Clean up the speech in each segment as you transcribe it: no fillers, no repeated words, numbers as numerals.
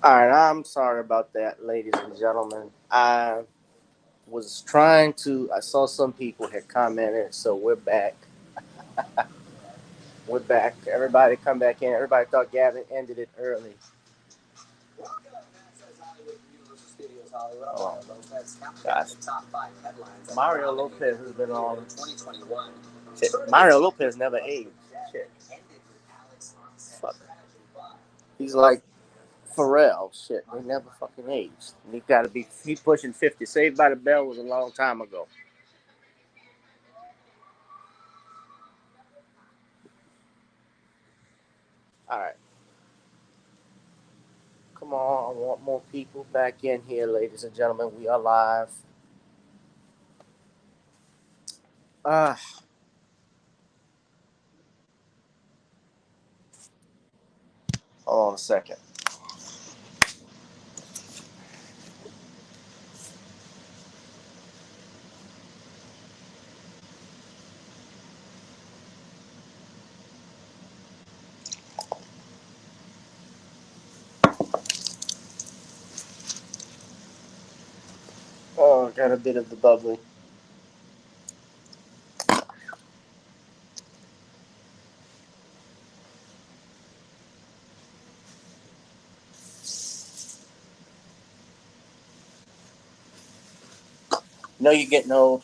All right, I'm sorry about that, ladies and gentlemen. I saw some people had commented, so we're back. We're back. Everybody come back in. Everybody thought Gavin ended it early. Oh, gosh. Mario Lopez has been on. Shit, Mario Lopez never aged. Shit. Fuck. He's like Pharrell. Shit, they never fucking aged. He got to be. He pushing 50. Saved by the Bell was a long time ago. All right. Come on, I want more people back in here, ladies and gentlemen. We are live. Ah, hold on a second. Oh, got a bit of the bubbly. You know you're getting old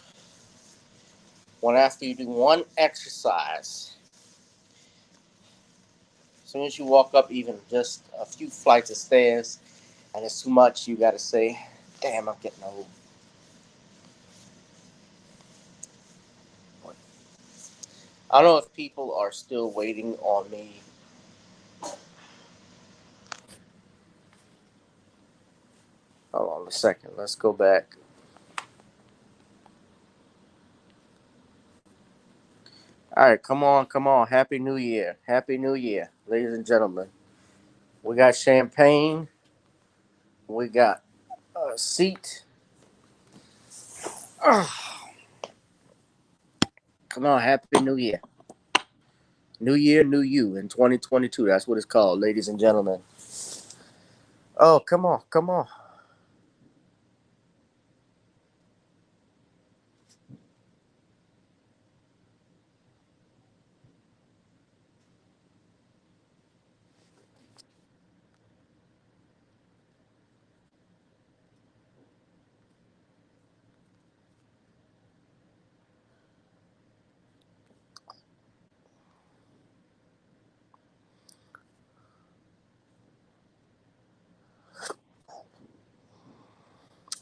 when after you do one exercise, as soon as you walk up even just a few flights of stairs, and it's too much, you got to say, "Damn, I'm getting old." I don't know if people are still waiting on me. Hold on a second. Let's go back. All right, come on, come on. Happy New Year. Happy New Year, ladies and gentlemen. We got champagne. We got a seat. Oh, come on, Happy New Year. New Year, New You in 2022. That's what it's called, ladies and gentlemen. Oh, come on, come on.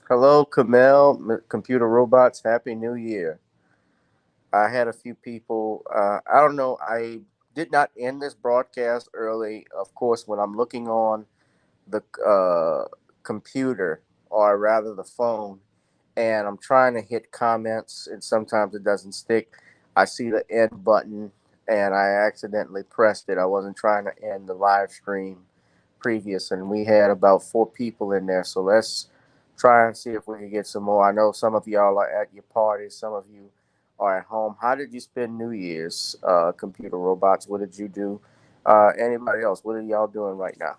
Hello, Kamel, Computer Robots. Happy New Year. I had a few people. I don't know. I did not end this broadcast early. Of course, when I'm looking on the computer, or rather the phone, and I'm trying to hit comments, and sometimes it doesn't stick. I see the end button, and I accidentally pressed it. I wasn't trying to end the live stream previous, and we had about 4 people in there. So let's try and see if we can get some more. I know some of y'all are at your parties, some of you are at home. How did you spend New Year's, computer robots? What did you do? Anybody else? What are y'all doing right now?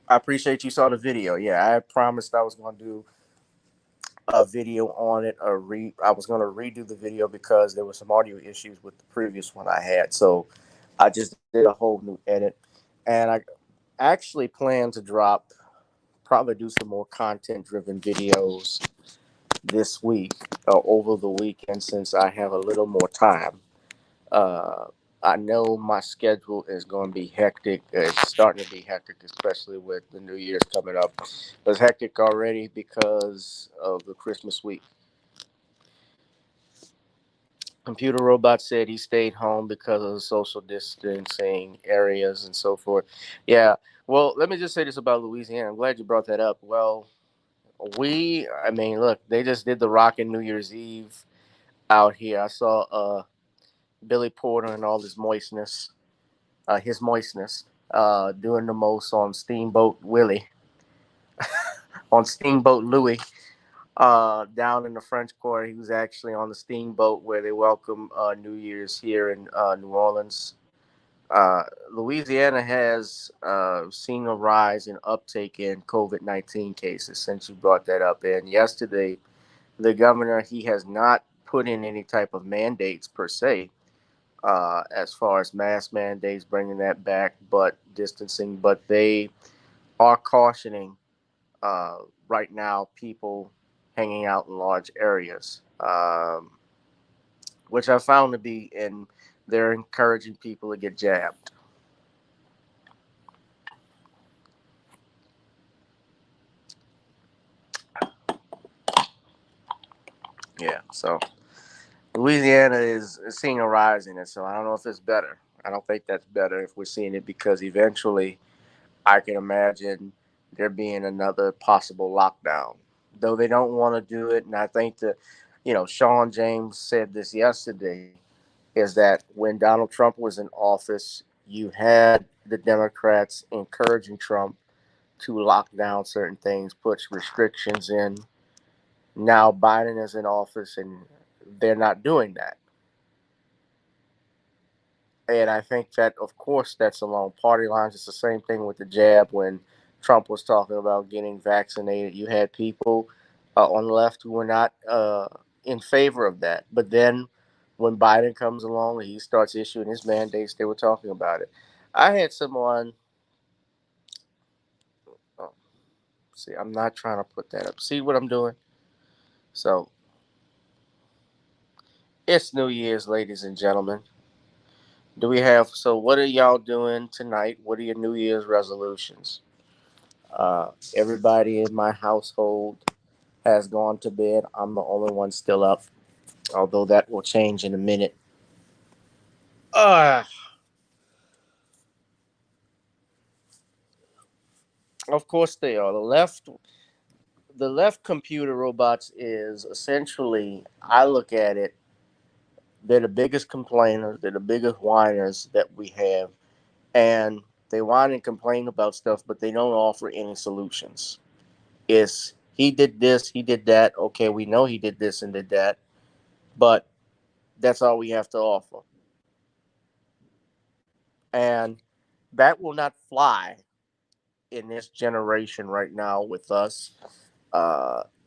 I appreciate you saw the video. Yeah, I promised I was going to do a video on it. I was going to redo the video because there were some audio issues with the previous one I had. So I just did a whole new edit, and I actually plan to probably do some more content driven videos this week, over the weekend, since I have a little more time. Uh, I know my schedule is going to be hectic. It's starting to be hectic, especially with the New Year's coming up. It was hectic already because of the Christmas week. Computer Robot said he stayed home because of the social distancing areas and so forth. Yeah. Well, let me just say this about Louisiana. I'm glad you brought that up. Well, I mean, look, they just did the Rockin' New Year's Eve out here. I saw Billy Porter and all his moistness, doing the most on Steamboat Willie, on Steamboat Louie. down in the French Quarter. He was actually on the steamboat where they welcome New Year's here in New Orleans. Uh, Louisiana has seen a rise in uptake in COVID-19 cases since you brought that up. And yesterday, the governor, he has not put in any type of mandates per se, as far as mask mandates, bringing that back, but distancing. But they are cautioning uh, right now people hanging out in large areas, which I found to be, and they're encouraging people to get jabbed. Yeah, so Louisiana is seeing a rise in it. So I don't know if it's better. I don't think that's better if we're seeing it, because eventually I can imagine there being another possible lockdown, though they don't want to do it. And I think that, Sean James said this yesterday, is that when Donald Trump was in office, you had the Democrats encouraging Trump to lock down certain things, put restrictions in. Now Biden is in office and they're not doing that. And I think that, of course, that's along party lines. It's the same thing with the jab. When Trump was talking about getting vaccinated, you had people on the left who were not in favor of that. But then when Biden comes along and he starts issuing his mandates, they were talking about it. I had someone, oh, see, I'm not trying to put that up. See what I'm doing? So it's New Year's, ladies and gentlemen. So what are y'all doing tonight? What are your New Year's resolutions? Everybody in my household has gone to bed. I'm the only one still up, although that will change in a minute. Uh, of course they are. The left computer robots is essentially, I look at it, they're the biggest complainers, they're the biggest whiners that we have. And they whine and complain about stuff, but they don't offer any solutions. It's he did this, he did that. Okay, we know he did this and did that, but that's all we have to offer. And that will not fly in this generation right now with us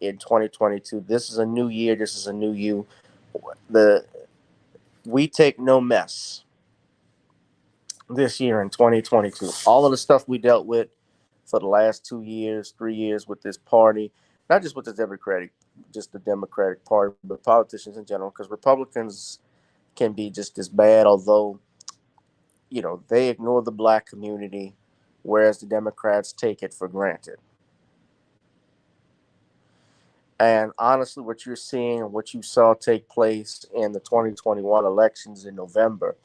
in 2022. This is a new year. This is a new you. The We take no mess this year in 2022. All of the stuff we dealt with for the last 2 years, 3 years with this party, not just with the Democratic, just the Democratic Party, but politicians in general, because Republicans can be just as bad, although they ignore the black community, whereas the Democrats take it for granted. And honestly, what you're seeing and what you saw take place in the 2021 elections in November,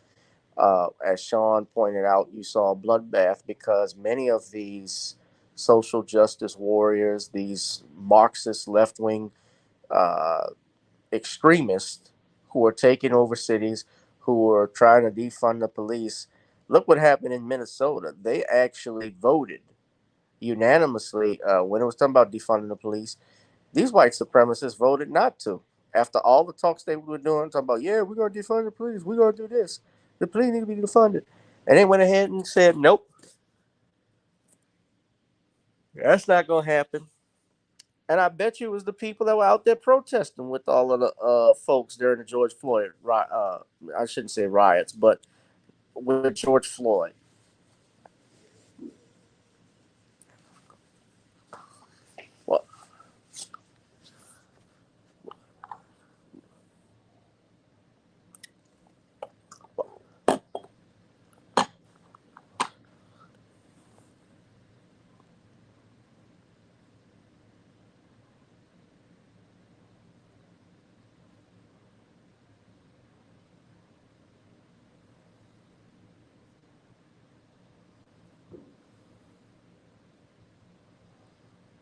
as Sean pointed out, you saw a bloodbath, because many of these social justice warriors, these Marxist left wing uh, extremists who are taking over cities, who are trying to defund the police. Look what happened in Minnesota. They actually voted unanimously when it was talking about defunding the police. These white supremacists voted not to. After all the talks they were doing, talking about, yeah, we're going to defund the police, we're going to do this, the police need to be defunded. And they went ahead and said, nope, that's not going to happen. And I bet you it was the people that were out there protesting with all of the folks during the George Floyd, I shouldn't say riots, but with George Floyd.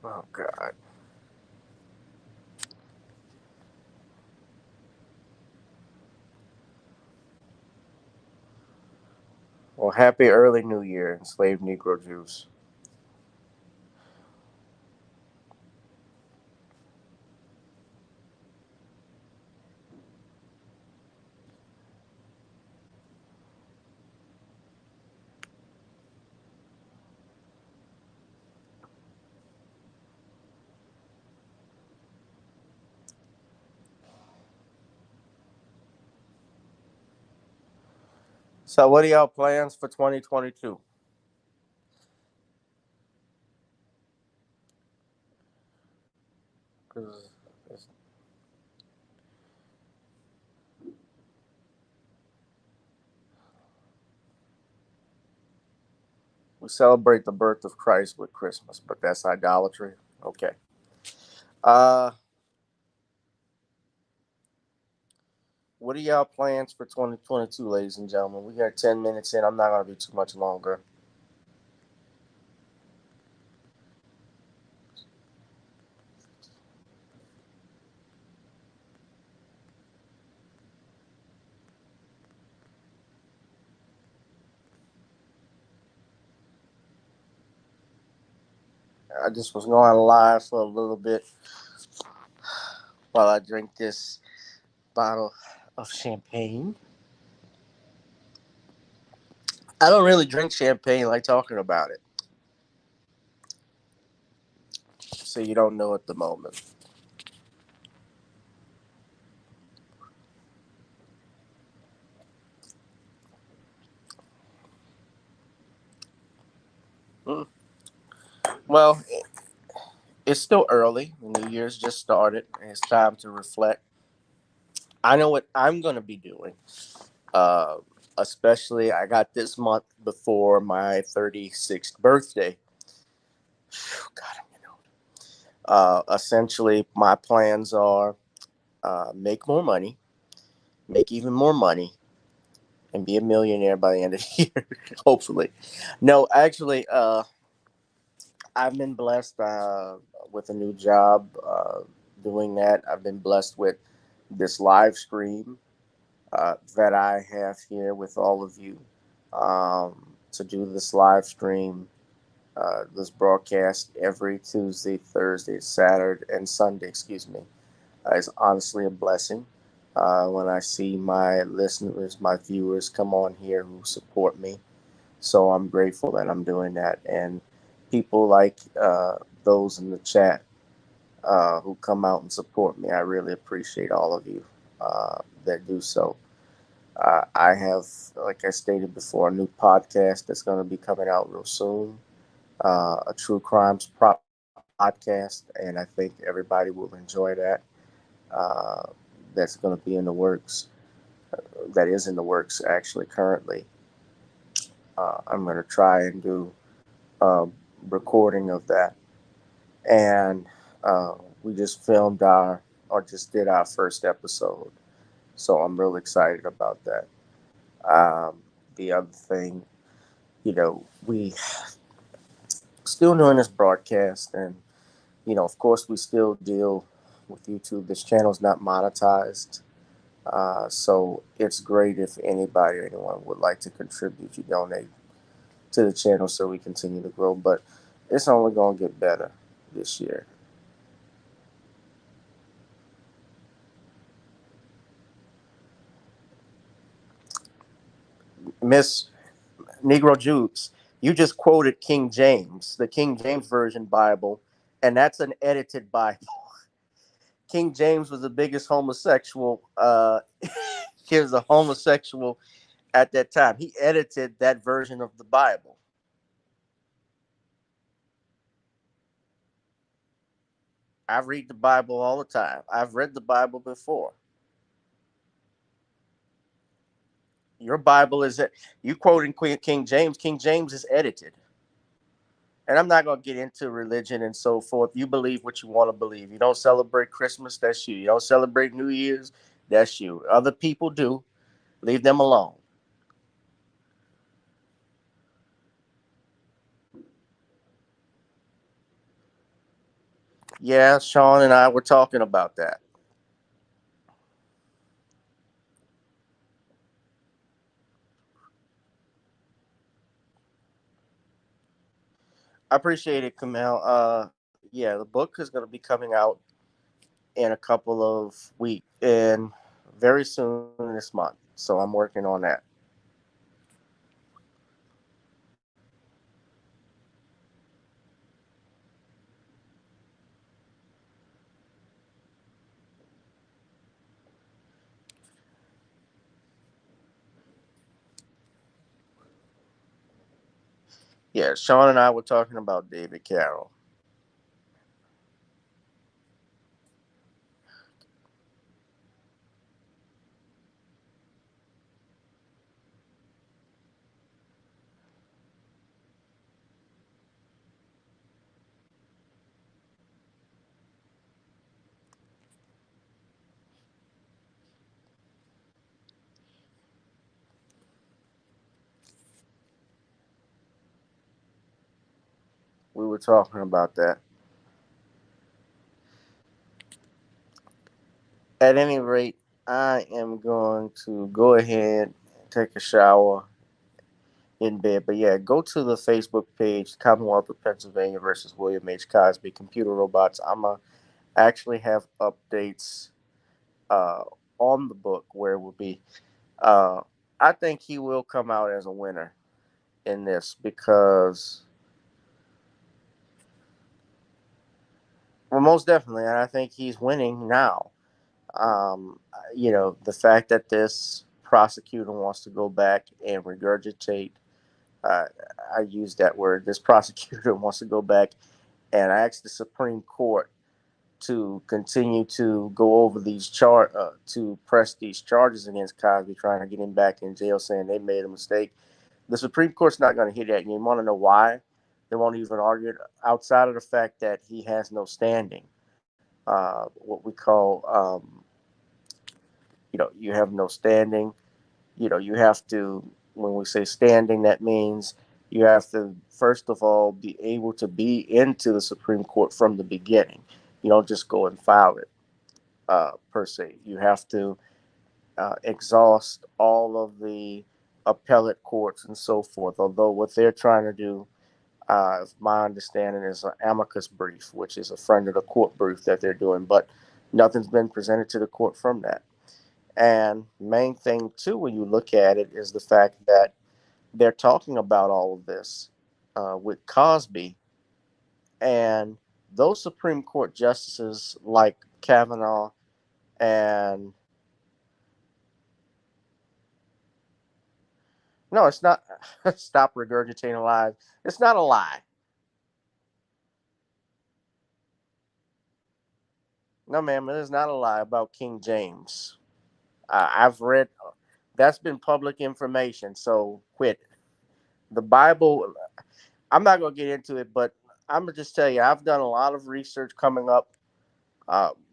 Well, oh, God. Well, happy early New Year, enslaved Negro Jews. So, what are y'all plans for 2022? We celebrate the birth of Christ with Christmas, but that's idolatry. Okay. Uh, what are y'all plans for 2022, ladies and gentlemen? We got 10 minutes in. I'm not going to be too much longer. I just was going live for a little bit while I drink this bottle of champagne. I don't really drink champagne like talking about it, so you don't know at the moment. Mm. Well, it's still early. The New Year's just started, and it's time to reflect. I know what I'm going to be doing. Uh, Especially, I got this month before my 36th birthday. God, I'm getting old. Essentially, my plans are make more money, make even more money, and be a millionaire by the end of the year, hopefully. No, actually, I've been blessed with a new job doing that. I've been blessed with this live stream that I have here with all of you to do this live stream, this broadcast every Tuesday, Thursday, Saturday, and Sunday, excuse me, is honestly a blessing. When I see my listeners, my viewers come on here who support me. So I'm grateful that I'm doing that. And people like those in the chat who come out and support me, I really appreciate all of you that do so. I have, like I stated before, a new podcast that's going to be coming out real soon, a true crimes podcast, and I think everybody will enjoy that. Uh, that's going to be in the works. That is in the works actually currently. I'm going to try and do a recording of that, and we just filmed or just did our first episode, so I'm really excited about that. The other thing, we still doing this broadcast, and of course, we still deal with YouTube. This channel is not monetized. So it's great if anybody or anyone would like to contribute. You donate to the channel so we continue to grow. But it's only going to get better this year. Miss Negro Jukes, you just quoted King James, the King James Version Bible, and that's an edited Bible. King James was the biggest homosexual. He was a homosexual at that time. He edited that version of the Bible. I read the Bible all the time. I've read the Bible before. Your Bible is it? You quoting King James. King James is edited. And I'm not going to get into religion and so forth. You believe what you want to believe. You don't celebrate Christmas, that's you. You don't celebrate New Year's, that's you. Other people do. Leave them alone. Yeah, Sean and I were talking about that. I appreciate it, Kamel. Yeah, the book is going to be coming out in a couple of weeks and very soon this month. So I'm working on that. Yeah, Sean and I were talking about David Carroll. We were talking about that. At any rate, I am going to go ahead and take a shower in bed. But yeah, go to the Facebook page, Commonwealth of Pennsylvania versus William H. Cosby, Computer Robots. I'm going to actually have updates uh, on the book where it will be. Uh, I think he will come out as a winner in this because, well, most definitely, and I think he's winning now. The fact that this prosecutor wants to go back and regurgitate, uh, I use that word, this prosecutor wants to go back and ask the Supreme Court to continue to go over to press these charges against Cosby, trying to get him back in jail, saying they made a mistake. The Supreme Court's not going to hear that. And you want to know why? They won't even argue it outside of the fact that he has no standing. What we call, you have no standing. You have to, when we say standing, that means you have to, first of all, be able to be into the Supreme Court from the beginning. You don't just go and file it, per se. You have to exhaust all of the appellate courts and so forth. Although what they're trying to do, my understanding, is an amicus brief, which is a friend of the court brief that they're doing, but nothing's been presented to the court from that. And main thing too, when you look at it, is the fact that they're talking about all of this with Cosby, and those Supreme Court justices like Kavanaugh and no, it's not. Stop regurgitating lies. It's not a lie. No, ma'am, it is not a lie about King James. I've read. That's been public information. So quit. The Bible. I'm not gonna get into it, but I'm gonna just tell you, I've done a lot of research coming up,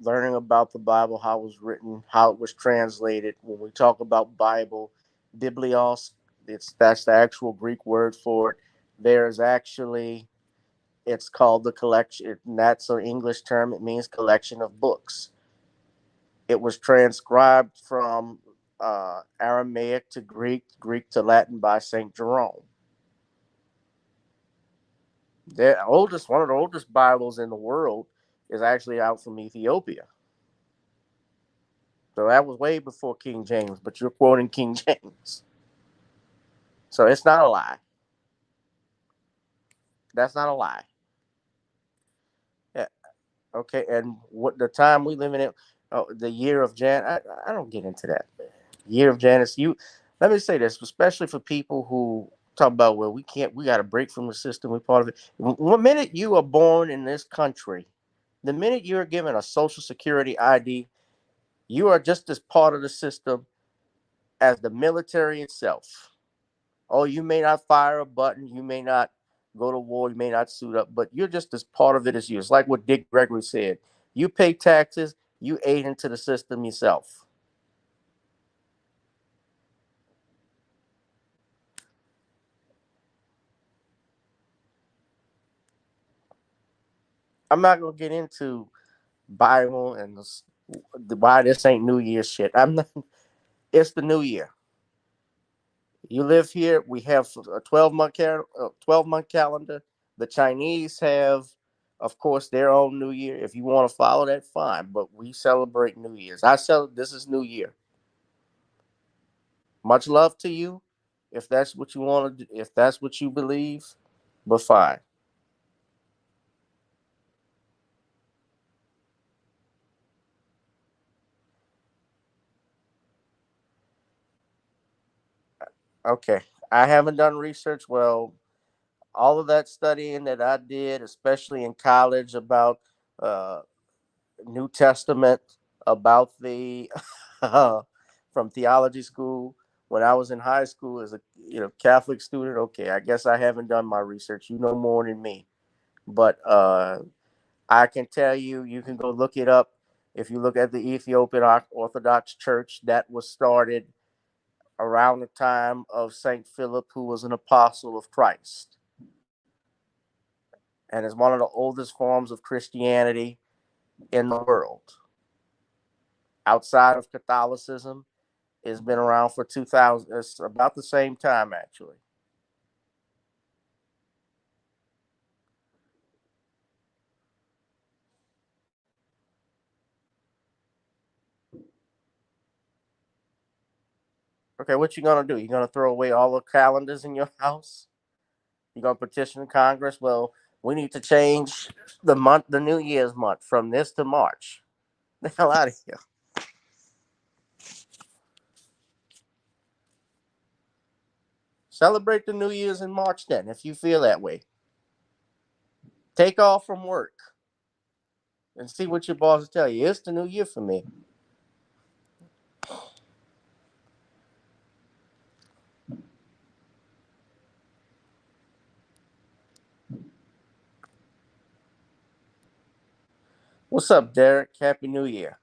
learning about the Bible, how it was written, how it was translated. When we talk about Bible, biblios, that's the actual Greek word for it. There's actually, it's called the collection. That's an English term. It means collection of books. It was transcribed from Aramaic to Greek, Greek to Latin by Saint Jerome. One of the oldest Bibles in the world, is actually out from Ethiopia. So that was way before King James, but you're quoting King James. So it's not a lie. That's not a lie. Yeah. Okay. And what the time we live in, the year of Jan, I don't get into that. Year of Janus. Let me say this, especially for people who talk about, well, we got to break from the system. We're part of it. One minute you are born in this country, the minute you're given a social security ID, you are just as part of the system as the military itself. Oh, you may not fire a button, you may not go to war, you may not suit up, but you're just as part of it as you. It's like what Dick Gregory said. You pay taxes, you aid into the system yourself. I'm not gonna get into Bible and why this ain't New Year's shit. I'm not. It's the New Year. You live here. We have a 12-month calendar. The Chinese have, of course, their own New Year. If you want to follow that, fine. But we celebrate New Year's. This is New Year. Much love to you, if that's what you want to do, if that's what you believe. But fine. Okay. I haven't done research. Well, all of that studying that I did, especially in college, about uh, New Testament, about the from theology school. When I was in high school as a Catholic student, okay, I guess I haven't done my research. You know more than me, but I can tell you, you can go look it up. If you look at the Ethiopian Orthodox Church, that was started around the time of Saint Philip, who was an apostle of Christ, and is one of the oldest forms of Christianity in the world. Outside of Catholicism, it's been around for 2000. It's about the same time, actually. Okay, what you gonna do? You gonna throw away all the calendars in your house? You gonna petition Congress? Well, we need to change the month, the New Year's month, from this to March. The hell out of here. Celebrate the New Year's in March then, if you feel that way. Take off from work and see what your boss tell you. It's the new year for me. What's up, Derek? Happy New Year.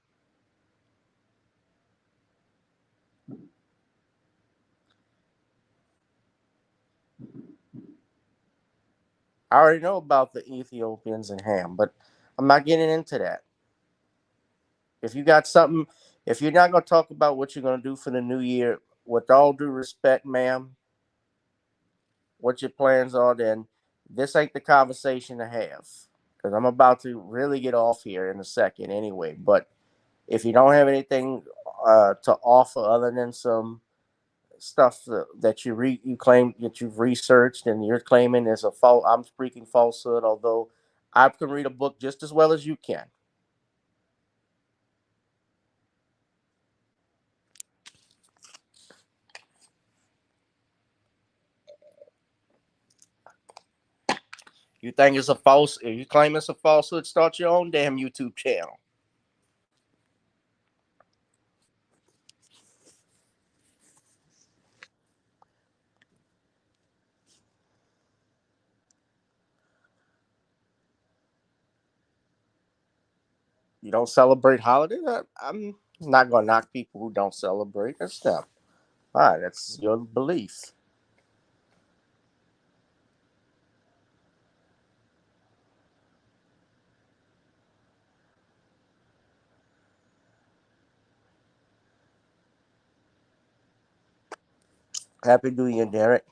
I already know about the Ethiopians and Ham, but I'm not getting into that. If you got something, if you're not going to talk about what you're going to do for the new year, with all due respect, ma'am, what your plans are, then this ain't the conversation to have. Because I'm about to really get off here in a second anyway. But if you don't have anything to offer other than some stuff that you claim that you've researched and you're claiming is a fault, I'm speaking falsehood, although I can read a book just as well as you can. You think it's a false? If you claim it's a falsehood, start your own damn YouTube channel. You don't celebrate holidays? I'm not gonna knock people who don't celebrate. That's them. All right, that's your belief. Happy New Year, Derek.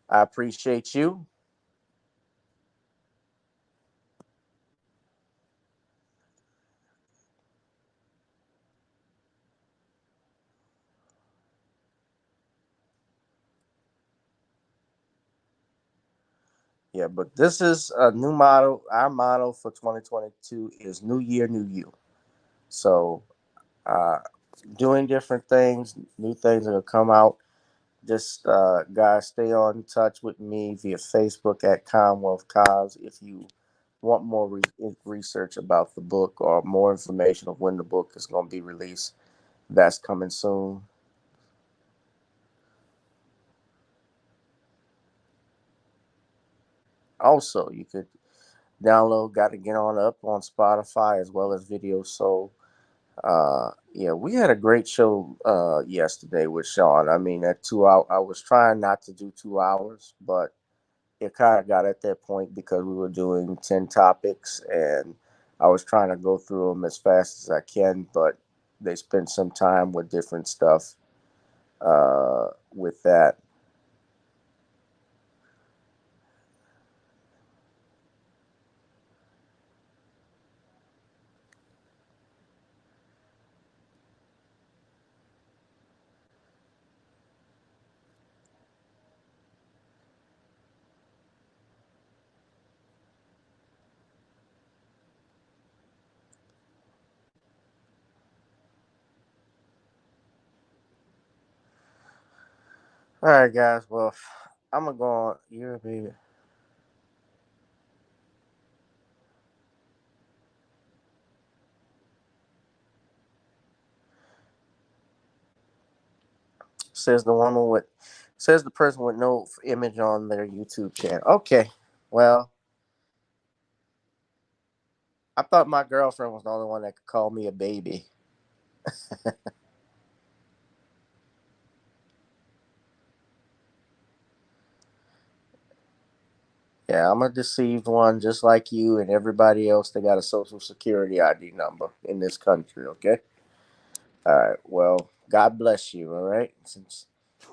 I appreciate you. Yeah, but this is a new model. Our model for 2022 is New Year, New You. So, uh, doing different things, new things are gonna come out. Just guys, stay on touch with me via Facebook at Commonwealth Cause if you want more research about the book or more information of when the book is going to be released. That's coming soon. Also, you could download Got to Get On Up on Spotify as well as Video Soul. Yeah, we had a great show yesterday with Sean. I mean, at 2 hours, I was trying not to do 2 hours, but it kind of got at that point because we were doing 10 topics and I was trying to go through them as fast as I can, but they spent some time with different stuff with that. All right, guys. Well, I'm going to go on. You're a baby. Says the person with no image on their YouTube channel. Okay, well, I thought my girlfriend was the only one that could call me a baby. Yeah, I'm a deceived one, just like you and everybody else that got a social security ID number in this country. Okay. All right. Well, God bless you. All right. Since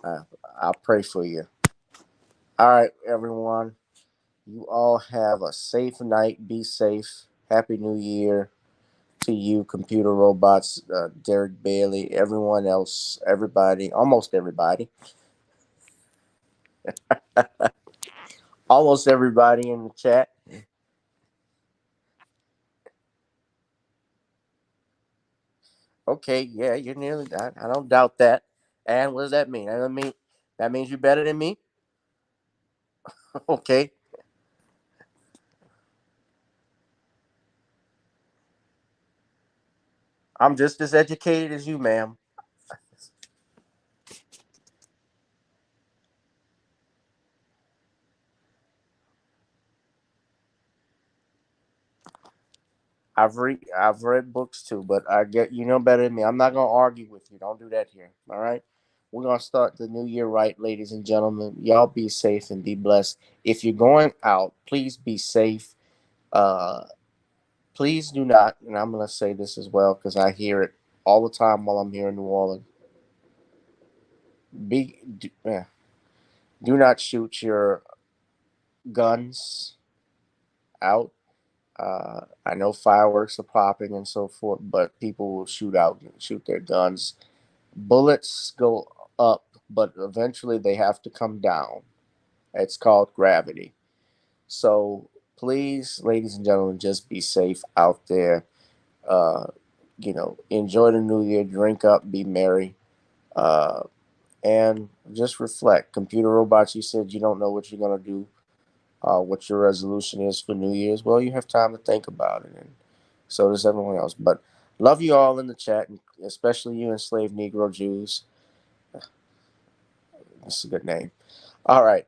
uh, I'll pray for you. All right, everyone. You all have a safe night. Be safe. Happy New Year to you, computer robots, Derek Bailey, everyone else, everybody, almost everybody, almost everybody in the chat. Okay, yeah, you're nearly done. I don't doubt that. And what does that mean? That means you're better than me. Okay, I'm just as educated as you, ma'am. I've read books too, but I get you know better than me. I'm not gonna argue with you. Don't do that here. All right. We're gonna start the new year right, ladies and gentlemen. Y'all be safe and be blessed. If you're going out, please be safe. Uh, please do not, and I'm gonna say this as well because I hear it all the time while I'm here in New Orleans. Do not shoot your guns out. I know fireworks are popping and so forth, but people will shoot their guns. Bullets go up, but eventually they have to come down. It's called gravity. So please, ladies and gentlemen, just be safe out there. Uh, enjoy the new year, drink up, be merry, uh, and just reflect. Computer robots, you said you don't know what you're going to do, what your resolution is for New Year's. Well, you have time to think about it, and so does everyone else. But love you all in the chat, and especially you enslaved Negro Jews. That's a good name. All right,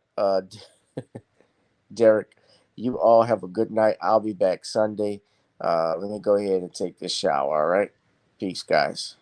Derek, you all have a good night. I'll be back Sunday. Let me go ahead and take this shower. All right. Peace, guys.